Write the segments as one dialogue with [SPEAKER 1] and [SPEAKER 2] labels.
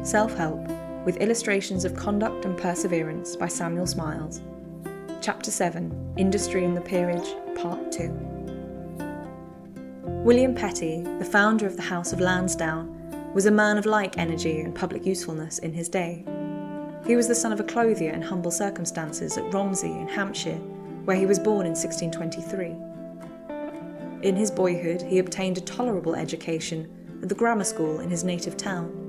[SPEAKER 1] Self-Help, with illustrations of conduct and perseverance by Samuel Smiles. Chapter 7, Industry in the Peerage, Part 2. William Petty, the founder of the House of Lansdowne, was a man of like energy and public usefulness in his day. He was the son of a clothier in humble circumstances at Romsey in Hampshire, where he was born in 1623. In his boyhood, he obtained a tolerable education at the grammar school in his native town,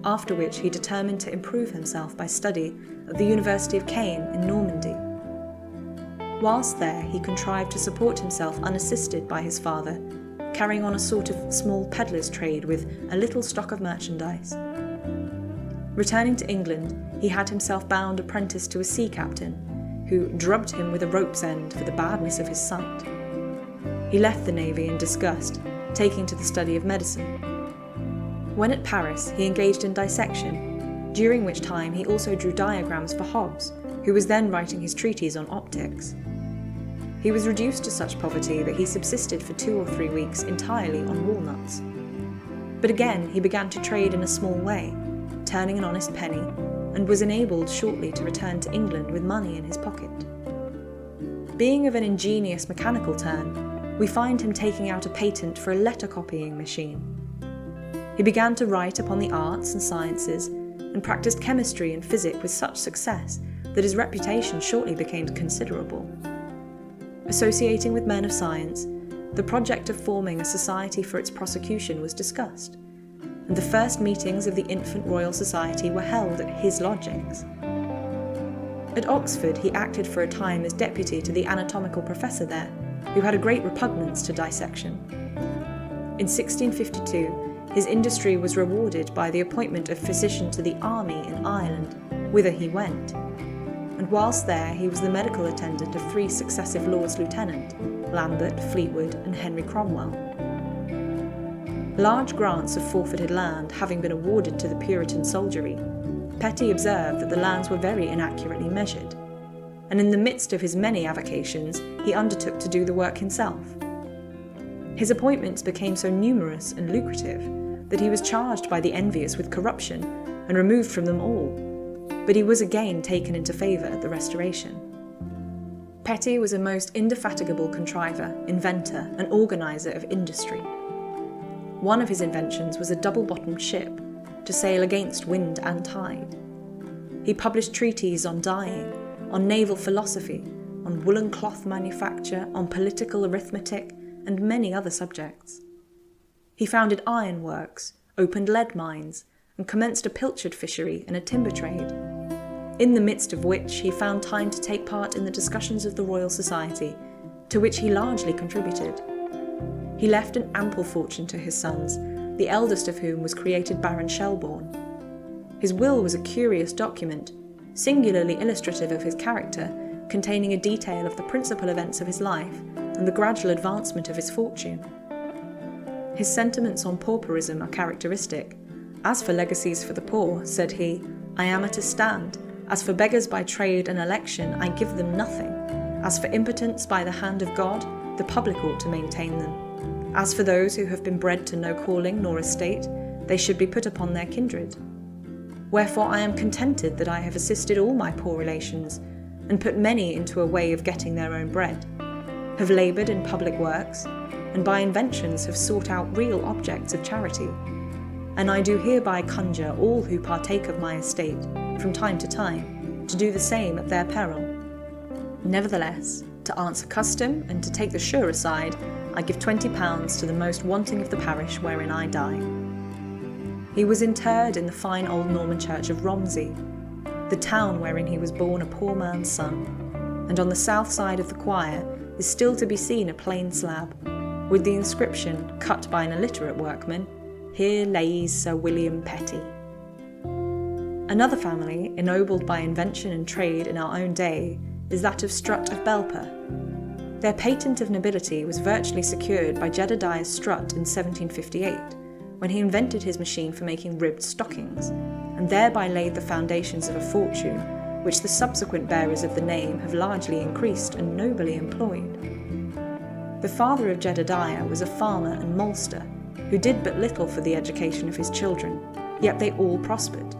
[SPEAKER 1] after which he determined to improve himself by study at the University of Caen in Normandy. Whilst there, he contrived to support himself unassisted by his father, carrying on a sort of small peddler's trade with a little stock of merchandise. Returning to England, he had himself bound apprentice to a sea captain, who drubbed him with a rope's end for the badness of his sight. He left the navy in disgust, taking to the study of medicine. When at Paris, he engaged in dissection, during which time he also drew diagrams for Hobbes, who was then writing his treatise on optics. He was reduced to such poverty that he subsisted for 2 or 3 weeks entirely on walnuts. But again he began to trade in a small way, turning an honest penny, and was enabled shortly to return to England with money in his pocket. Being of an ingenious mechanical turn, we find him taking out a patent for a letter copying machine. He began to write upon the arts and sciences, and practiced chemistry and physic with such success that his reputation shortly became considerable. Associating with men of science, the project of forming a society for its prosecution was discussed, and the first meetings of the Infant Royal Society were held at his lodgings. At Oxford, he acted for a time as deputy to the anatomical professor there, who had a great repugnance to dissection. In 1652, his industry was rewarded by the appointment of physician to the army in Ireland, whither he went, and whilst there he was the medical attendant of 3 successive Lords Lieutenant, Lambert, Fleetwood and Henry Cromwell. Large grants of forfeited land having been awarded to the Puritan soldiery, Petty observed that the lands were very inaccurately measured, and in the midst of his many avocations, he undertook to do the work himself. His appointments became so numerous and lucrative that he was charged by the envious with corruption and removed from them all, but he was again taken into favour at the Restoration. Petty was a most indefatigable contriver, inventor and organiser of industry. One of his inventions was a double-bottomed ship to sail against wind and tide. He published treatises on dyeing, on naval philosophy, on woolen cloth manufacture, on political arithmetic, and many other subjects. He founded iron works, opened lead mines, and commenced a pilchard fishery and a timber trade, in the midst of which he found time to take part in the discussions of the Royal Society, to which he largely contributed. He left an ample fortune to his sons, the eldest of whom was created Baron Shelbourne. His will was a curious document, singularly illustrative of his character, containing a detail of the principal events of his life and the gradual advancement of his fortune. His sentiments on pauperism are characteristic. "As for legacies for the poor," said he, "I am at a stand. As for beggars by trade and election, I give them nothing. As for impotence by the hand of God, the public ought to maintain them. As for those who have been bred to no calling nor estate, they should be put upon their kindred. Wherefore I am contented that I have assisted all my poor relations, and put many into a way of getting their own bread, have laboured in public works, and by inventions have sought out real objects of charity. And I do hereby conjure all who partake of my estate, from time to time, to do the same at their peril. Nevertheless, to answer custom and to take the surer side, I give £20 to the most wanting of the parish wherein I die." He was interred in the fine old Norman church of Romsey, the town wherein he was born a poor man's son, and on the south side of the choir is still to be seen a plain slab, with the inscription, cut by an illiterate workman, "Here lays Sir William Petty." Another family, ennobled by invention and trade in our own day, is that of Strutt of Belper. Their patent of nobility was virtually secured by Jedediah Strutt in 1758, when he invented his machine for making ribbed stockings, and thereby laid the foundations of a fortune which the subsequent bearers of the name have largely increased and nobly employed. The father of Jedediah was a farmer and maltster, who did but little for the education of his children, yet they all prospered.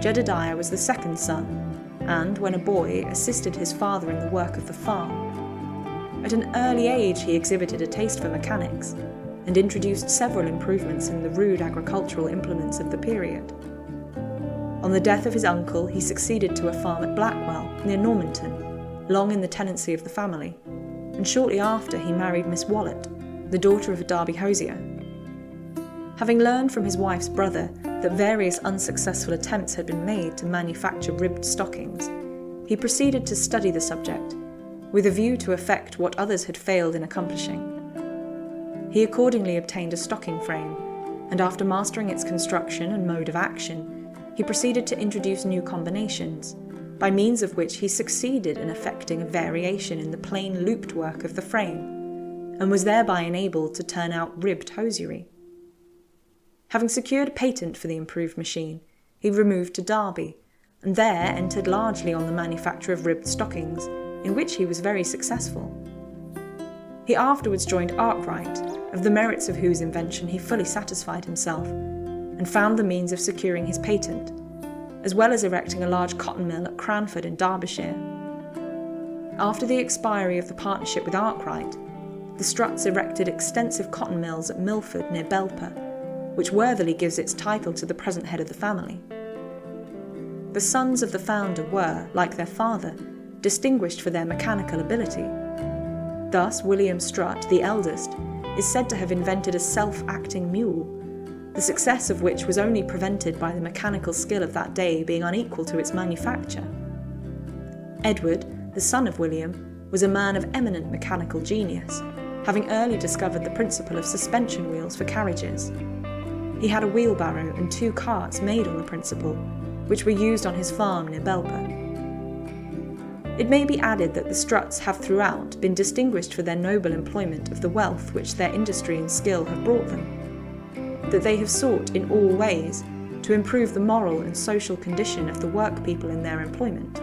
[SPEAKER 1] Jedediah was the second son, and, when a boy, assisted his father in the work of the farm. At an early age he exhibited a taste for mechanics, and introduced several improvements in the rude agricultural implements of the period. On the death of his uncle, he succeeded to a farm at Blackwell, near Normanton, long in the tenancy of the family, and shortly after he married Miss Wallet, the daughter of a Derby hosier. Having learned from his wife's brother that various unsuccessful attempts had been made to manufacture ribbed stockings, he proceeded to study the subject, with a view to effect what others had failed in accomplishing. He accordingly obtained a stocking frame, and after mastering its construction and mode of action, he proceeded to introduce new combinations, by means of which he succeeded in effecting a variation in the plain looped work of the frame, and was thereby enabled to turn out ribbed hosiery. Having secured a patent for the improved machine, he removed to Derby, and there entered largely on the manufacture of ribbed stockings, in which he was very successful. He afterwards joined Arkwright, of the merits of whose invention he fully satisfied himself, and found the means of securing his patent, as well as erecting a large cotton mill at Cranford in Derbyshire. After the expiry of the partnership with Arkwright, the Strutts erected extensive cotton mills at Milford near Belper, which worthily gives its title to the present head of the family. The sons of the founder were, like their father, distinguished for their mechanical ability. Thus, William Strutt, the eldest, is said to have invented a self-acting mule, the success of which was only prevented by the mechanical skill of that day being unequal to its manufacture. Edward, the son of William, was a man of eminent mechanical genius, having early discovered the principle of suspension wheels for carriages. He had a wheelbarrow and 2 carts made on the principle, which were used on his farm near Belper. It may be added that the Strutts have throughout been distinguished for their noble employment of the wealth which their industry and skill have brought them, that they have sought in all ways to improve the moral and social condition of the workpeople in their employment,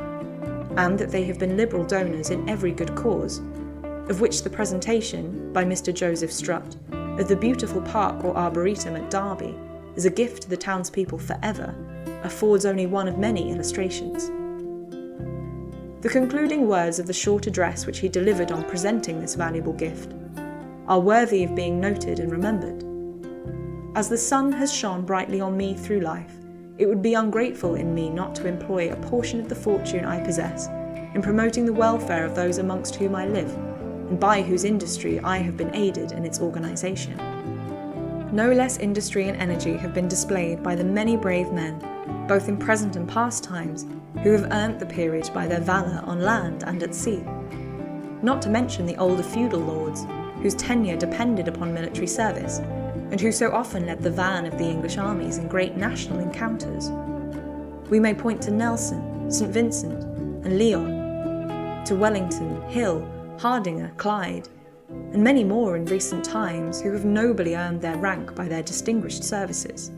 [SPEAKER 1] and that they have been liberal donors in every good cause, of which the presentation, by Mr. Joseph Strutt, of the beautiful park or arboretum at Derby, as a gift to the townspeople forever, affords only one of many illustrations. The concluding words of the short address which he delivered on presenting this valuable gift are worthy of being noted and remembered. As the sun has shone brightly on me through life, it would be ungrateful in me not to employ a portion of the fortune I possess in promoting the welfare of those amongst whom I live, and by whose industry I have been aided in its organisation. No less industry and energy have been displayed by the many brave men, both in present and past times, who have earned the peerage by their valour on land and at sea. Not to mention the older feudal lords, whose tenure depended upon military service, and who so often led the van of the English armies in great national encounters. We may point to Nelson, St. Vincent, and Leon, to Wellington, Hill, Hardinger, Clyde, and many more in recent times who have nobly earned their rank by their distinguished services.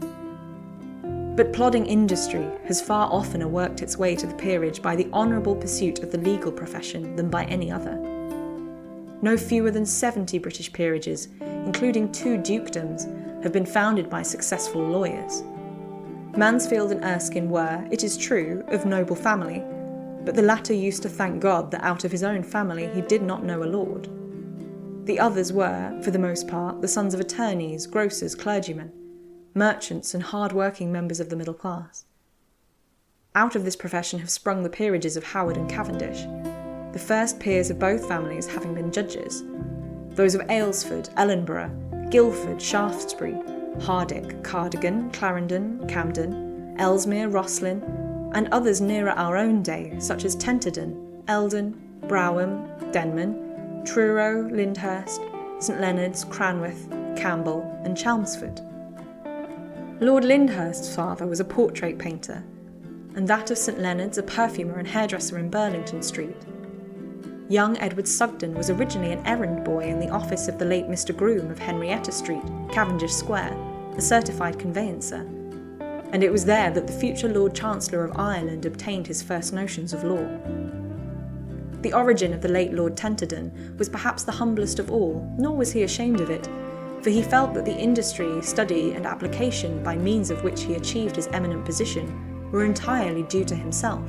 [SPEAKER 1] But plodding industry has far oftener worked its way to the peerage by the honourable pursuit of the legal profession than by any other. No fewer than 70 British peerages, including 2 dukedoms, have been founded by successful lawyers. Mansfield and Erskine were, it is true, of noble family, but the latter used to thank God that out of his own family he did not know a lord. The others were, for the most part, the sons of attorneys, grocers, clergymen, merchants, and hard-working members of the middle class. Out of this profession have sprung the peerages of Howard and Cavendish, the first peers of both families having been judges, those of Aylesford, Ellenborough, Guildford, Shaftesbury, Hardick, Cardigan, Clarendon, Camden, Ellesmere, Rosslyn, and others nearer our own day, such as Tenterden, Eldon, Brougham, Denman, Truro, Lyndhurst, St Leonard's, Cranworth, Campbell, and Chelmsford. Lord Lyndhurst's father was a portrait painter, and that of St Leonard's a perfumer and hairdresser in Burlington Street. Young Edward Sugden was originally an errand boy in the office of the late Mr Groom of Henrietta Street, Cavendish Square, a certified conveyancer, and it was there that the future Lord Chancellor of Ireland obtained his first notions of law. The origin of the late Lord Tenterden was perhaps the humblest of all, nor was he ashamed of it, for he felt that the industry, study, and application by means of which he achieved his eminent position were entirely due to himself.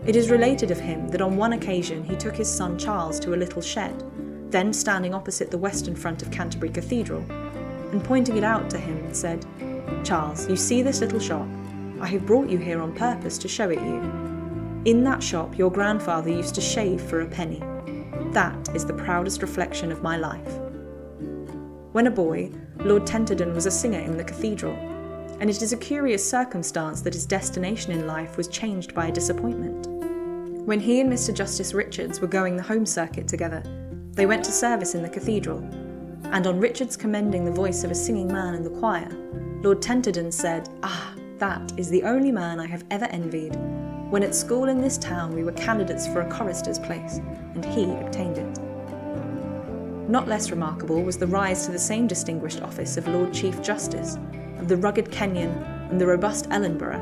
[SPEAKER 1] It is related of him that on one occasion he took his son Charles to a little shed, then standing opposite the western front of Canterbury Cathedral, and pointing it out to him, said, "Charles, you see this little shop? I have brought you here on purpose to show it you. In that shop your grandfather used to shave for a penny. That is the proudest reflection of my life." When a boy, Lord Tenterden was a singer in the cathedral, and it is a curious circumstance that his destination in life was changed by a disappointment. When he and Mr. Justice Richards were going the home circuit together, they went to service in the cathedral, and on Richards commending the voice of a singing man in the choir, Lord Tenterden said, "Ah, that is the only man I have ever envied. When at school in this town we were candidates for a chorister's place, and he obtained it." Not less remarkable was the rise to the same distinguished office of Lord Chief Justice, of the rugged Kenyon and the robust Ellenborough.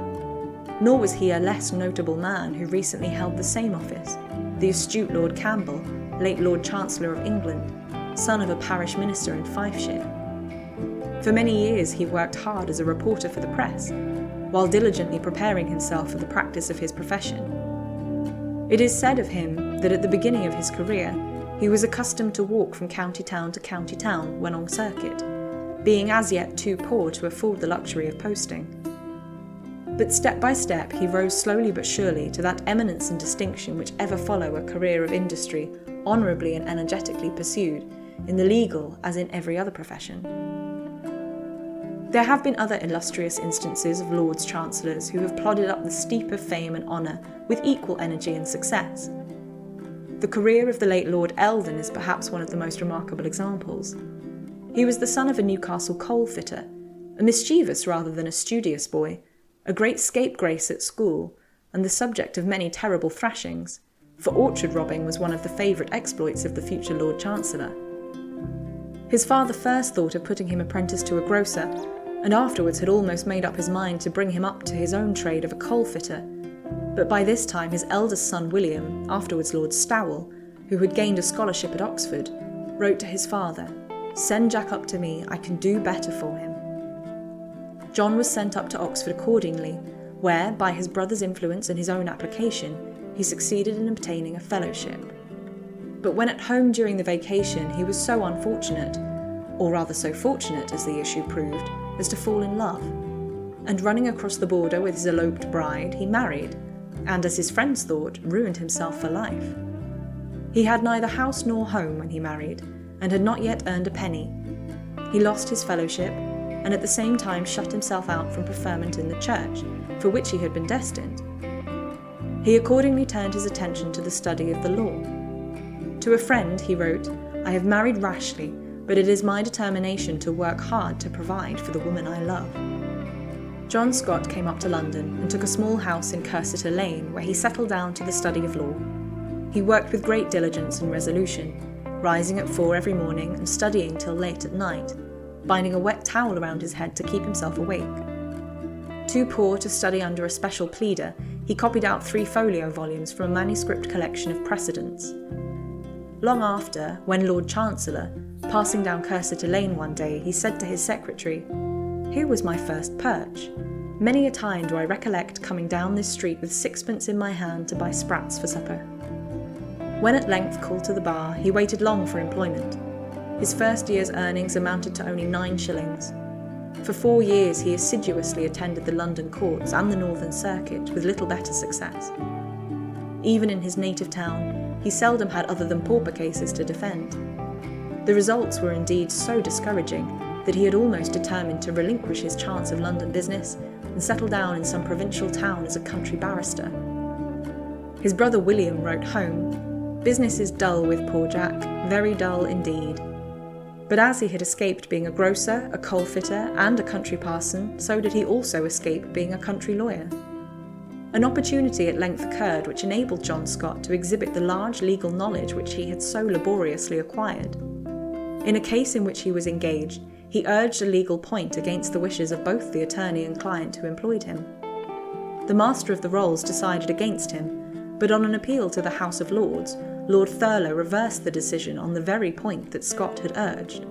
[SPEAKER 1] Nor was he a less notable man who recently held the same office, the astute Lord Campbell, late Lord Chancellor of England, son of a parish minister in Fifeshire. For many years he worked hard as a reporter for the press, while diligently preparing himself for the practice of his profession. It is said of him that at the beginning of his career he was accustomed to walk from county town to county town when on circuit, being as yet too poor to afford the luxury of posting. But step by step he rose slowly but surely to that eminence and distinction which ever follow a career of industry honourably and energetically pursued, in the legal as in every other profession. There have been other illustrious instances of Lords Chancellors who have plodded up the steep of fame and honour with equal energy and success. The career of the late Lord Eldon is perhaps one of the most remarkable examples. He was the son of a Newcastle coal fitter, a mischievous rather than a studious boy, a great scapegrace at school, and the subject of many terrible thrashings, for orchard robbing was one of the favourite exploits of the future Lord Chancellor. His father first thought of putting him apprentice to a grocer, and afterwards had almost made up his mind to bring him up to his own trade of a coal fitter. But by this time his eldest son William, afterwards Lord Stowell, who had gained a scholarship at Oxford, wrote to his father, "Send Jack up to me, I can do better for him." John was sent up to Oxford accordingly, where, by his brother's influence and his own application, he succeeded in obtaining a fellowship. But when at home during the vacation he was so unfortunate, or rather so fortunate as the issue proved, as to fall in love, and running across the border with his eloped bride, he married, and as his friends thought, ruined himself for life. He had neither house nor home when he married, and had not yet earned a penny. He lost his fellowship, and at the same time shut himself out from preferment in the church, for which he had been destined. He accordingly turned his attention to the study of the law. To a friend he wrote, "I have married rashly, but it is my determination to work hard to provide for the woman I love." John Scott came up to London and took a small house in Cursitor Lane, where he settled down to the study of law. He worked with great diligence and resolution, rising at 4 every morning and studying till late at night, binding a wet towel around his head to keep himself awake. Too poor to study under a special pleader, he copied out 3 folio volumes from a manuscript collection of precedents. Long after, when Lord Chancellor, passing down Cursitor Lane one day, he said to his secretary, "Here was my first perch. Many a time do I recollect coming down this street with 6pence in my hand to buy sprats for supper." When at length called to the bar, he waited long for employment. His first year's earnings amounted to only 9 shillings. For 4 years he assiduously attended the London courts and the Northern Circuit with little better success. Even in his native town, he seldom had other than pauper cases to defend. The results were indeed so discouraging that he had almost determined to relinquish his chance of London business and settle down in some provincial town as a country barrister. His brother William wrote home, "Business is dull with poor Jack, very dull indeed." But as he had escaped being a grocer, a coal fitter, and a country parson, so did he also escape being a country lawyer. An opportunity at length occurred which enabled John Scott to exhibit the large legal knowledge which he had so laboriously acquired. In a case in which he was engaged, he urged a legal point against the wishes of both the attorney and client who employed him. The Master of the Rolls decided against him, but on an appeal to the House of Lords, Lord Thurlow reversed the decision on the very point that Scott had urged.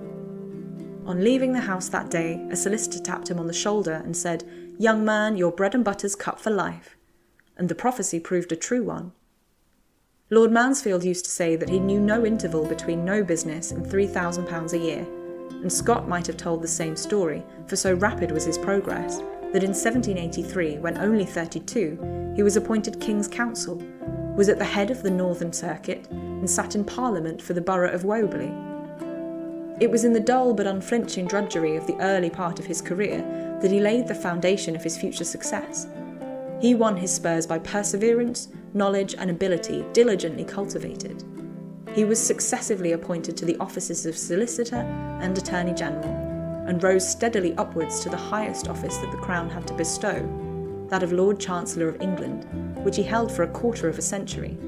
[SPEAKER 1] On leaving the house that day, a solicitor tapped him on the shoulder and said, "Young man, your bread and butter's cut for life." And the prophecy proved a true one. Lord Mansfield used to say that he knew no interval between no business and £3,000 a year, and Scott might have told the same story, for so rapid was his progress, that in 1783, when only 32, he was appointed King's Counsel, was at the head of the Northern Circuit, and sat in Parliament for the borough of Woburley. It was in the dull but unflinching drudgery of the early part of his career that he laid the foundation of his future success. He won his spurs by perseverance, knowledge and ability diligently cultivated. He was successively appointed to the offices of Solicitor and Attorney General, and rose steadily upwards to the highest office that the Crown had to bestow, that of Lord Chancellor of England, which he held for a quarter of a century.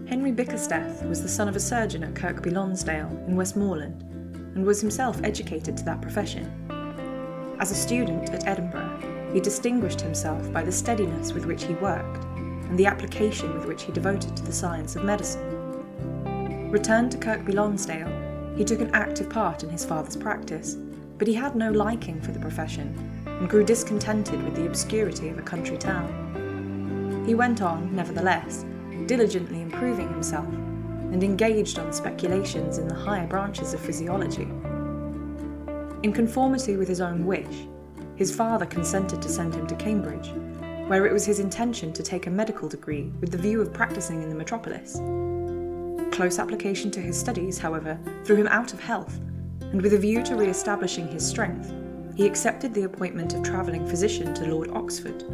[SPEAKER 1] Henry Bickersteth was the son of a surgeon at Kirkby Lonsdale in Westmoreland, and was himself educated to that profession. As a student at Edinburgh, he distinguished himself by the steadiness with which he worked, and the application with which he devoted to the science of medicine. Returned to Kirkby Lonsdale, he took an active part in his father's practice, but he had no liking for the profession, and grew discontented with the obscurity of a country town. He went on, nevertheless, diligently improving himself, and engaged on speculations in the higher branches of physiology. In conformity with his own wish, his father consented to send him to Cambridge, where it was his intention to take a medical degree with the view of practicing in the metropolis. Close application to his studies, however, threw him out of health, and with a view to re-establishing his strength, he accepted the appointment of travelling physician to Lord Oxford.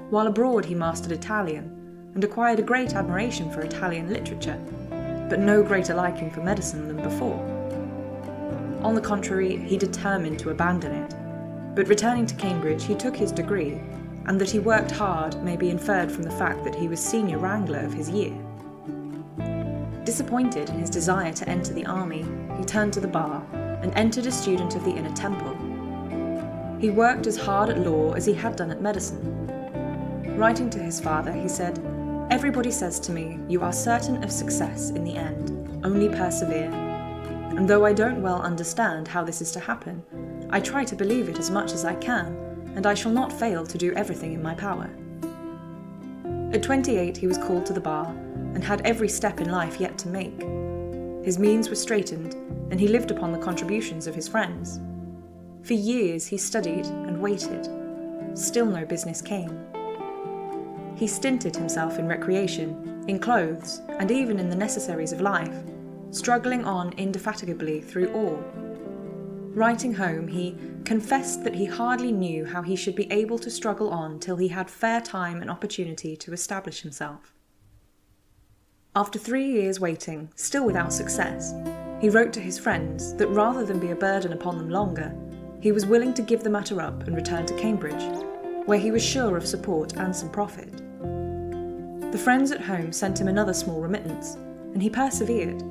[SPEAKER 1] While abroad he mastered Italian, and acquired a great admiration for Italian literature, but no greater liking for medicine than before. On the contrary, he determined to abandon it, but returning to Cambridge he took his degree, and that he worked hard may be inferred from the fact that he was senior wrangler of his year. Disappointed in his desire to enter the army, he turned to the bar, and entered as student of the Inner Temple. He worked as hard at law as he had done at medicine. Writing to his father, he said, "Everybody says to me, you are certain of success in the end, only persevere. And though I don't well understand how this is to happen, I try to believe it as much as I can, and I shall not fail to do everything in my power." At 28 he was called to the bar, and had every step in life yet to make. His means were straitened, and he lived upon the contributions of his friends. For years he studied and waited. Still no business came. He stinted himself in recreation, in clothes, and even in the necessaries of life, struggling on indefatigably through all. Writing home, he confessed that he hardly knew how he should be able to struggle on till he had fair time and opportunity to establish himself. After 3 years waiting, still without success, he wrote to his friends that rather than be a burden upon them longer, he was willing to give the matter up and return to Cambridge, where he was sure of support and some profit. The friends at home sent him another small remittance, and he persevered.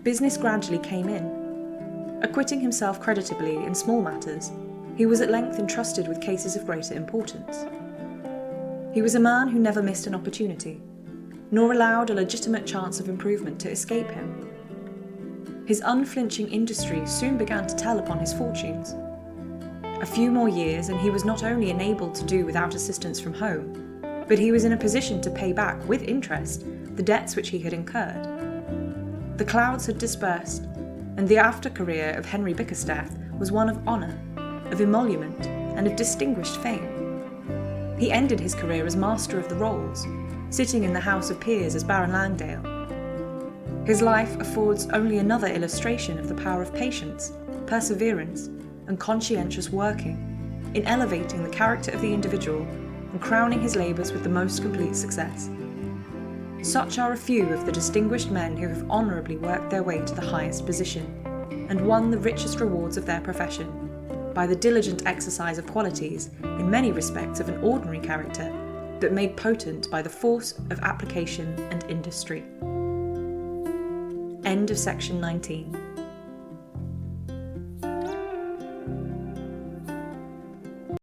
[SPEAKER 1] Business gradually came in. Acquitting himself creditably in small matters, he was at length entrusted with cases of greater importance. He was a man who never missed an opportunity, nor allowed a legitimate chance of improvement to escape him. His unflinching industry soon began to tell upon his fortunes. A few more years and he was not only enabled to do without assistance from home, but he was in a position to pay back, with interest, the debts which he had incurred. The clouds had dispersed, and the after career of Henry Bickersteth was one of honour, of emolument, and of distinguished fame. He ended his career as Master of the Rolls, sitting in the House of Peers as Baron Langdale. His life affords only another illustration of the power of patience, perseverance, and conscientious working in elevating the character of the individual and crowning his labours with the most complete success. Such are a few of the distinguished men who have honourably worked their way to the highest position, and won the richest rewards of their profession, by the diligent exercise of qualities, in many respects of an ordinary character, but made potent by the force of application and industry. End of section 19.